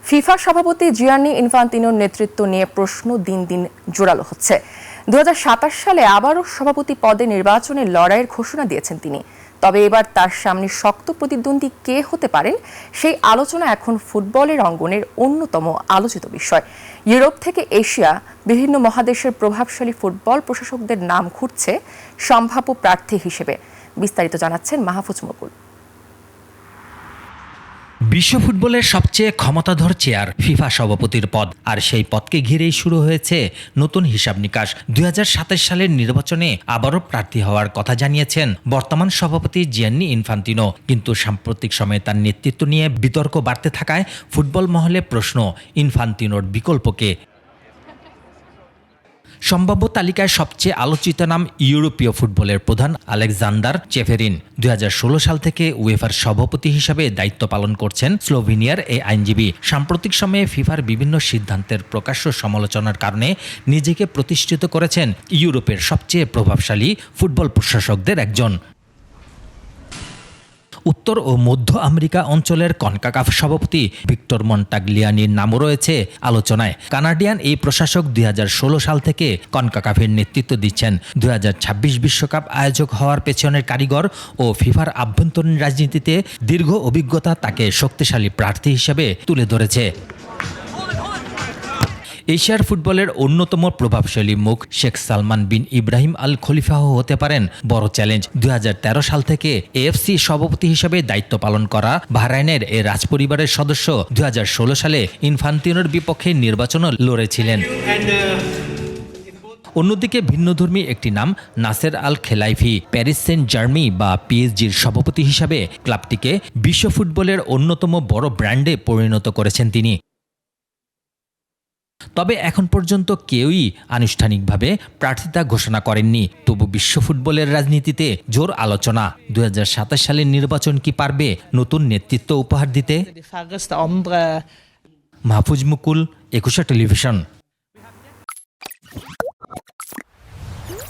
FIFA সভাপতি Gianni ইনফান্তিনোর নেতৃত্ব নিয়ে প্রশ্ন দিন দিন জোরালো হচ্ছে। 2027 সালে আবারও সভাপতি পদে নির্বাচনের লড়াইয়ের ঘোষণা দিয়েছেন তিনি। তবে এবার তার সামনে শক্ত প্রতিদ্বন্দ্বী কে হতে পারেন সেই আলোচনা এখন ফুটবলের অঙ্গনের অন্যতম আলোচিত বিষয়। ইউরোপ থেকে এশিয়া বিভিন্ন মহাদেশের প্রভাবশালী ফুটবল প্রশাসকদের নাম ঘুরছে সম্ভাব্য প্রার্থী হিসেবে। বিস্তারিত জানাচ্ছেন মাহফুজ মুকুল। বিশ্ব ফুটবলের সবচেয়ে ক্ষমতাধর চেয়ার ফিফা সভাপতির পদ, আর সেই পদকে ঘিরেই শুরু হয়েছে নতুন হিসাব নিকাশ। 2027 সালের নির্বাচনে আবারও প্রার্থী হওয়ার কথা জানিয়েছেন বর্তমান সভাপতি জিয়ান্নি ইনফান্তিনো। কিন্তু সাম্প্রতিক সময়ে তার নেতৃত্ব নিয়ে বিতর্ক বাড়তে থাকায় ফুটবল মহলে প্রশ্ন, ইনফান্তিনোর বিকল্পকে। সম্ভাব্য তালিকায় সবচেয়ে আলোচিত নাম ইউরোপীয় ফুটবলের প্রধান আলেকজান্ডার চেফেরিন। 2016 সাল থেকে উয়েফার সভাপতি হিসাবে দায়িত্ব পালন করছেন স্লোভেনিয়ার এই আইনজীবী। সাম্প্রতিক সময়ে ফিফার বিভিন্ন সিদ্ধান্তের প্রকাশ্য সমালোচনার কারণে নিজেকে প্রতিষ্ঠিত করেছেন ইউরোপের সবচেয়ে প্রভাবশালী ফুটবল প্রশাসকদের একজন। উত্তর ও মধ্য আমেরিকা অঞ্চলের কনকাকাফ সভাপতি ভিক্টর মন্টাগলিয়ানির নামও রয়েছে আলোচনায়। কানাডিয়ান এই প্রশাসক 2016 সাল থেকে কনকাকাফের নেতৃত্ব দিচ্ছেন। 2026 বিশ্বকাপ আয়োজক হওয়ার পেছনের কারিগর ও ফিফার আভ্যন্তরীণ রাজনীতিতে দীর্ঘ অভিজ্ঞতা তাকে শক্তিশালী প্রার্থী হিসেবে তুলে ধরেছে। এশিয়ার ফুটবলের অন্যতম প্রভাবশালী মুখ শেখ সালমান বিন ইব্রাহিম আল খলিফাহ হতে পারেন বড় চ্যালেঞ্জ। 2013 সাল থেকে এএফসি সভাপতি হিসেবে দায়িত্ব পালন করা বাহরাইনের এ রাজপরিবারের সদস্য 2016 সালে ইনফান্তিনোর বিপক্ষে নির্বাচনও লড়েছিলেন। অন্যদিকে ভিন্নধর্মী একটি নাম নাসের আল খেলাইফি। প্যারিস সেন্ট জার্মি বা পিএসজির সভাপতি হিসাবে ক্লাবটিকে বিশ্ব ফুটবলের অন্যতম বড় ব্র্যান্ডে পরিণত করেছেন তিনি। তবে এখন পর্যন্ত কেউই আনুষ্ঠানিকভাবে প্রার্থিতা ঘোষণা করেননি। তবু বিশ্ব ফুটবলের রাজনীতিতে জোর আলোচনা। 2027 সালের নির্বাচন কি পারবে নতুন নেতৃত্ব উপহার দিতে? মাহফুজ মুকুল, একুশে টেলিভিশন।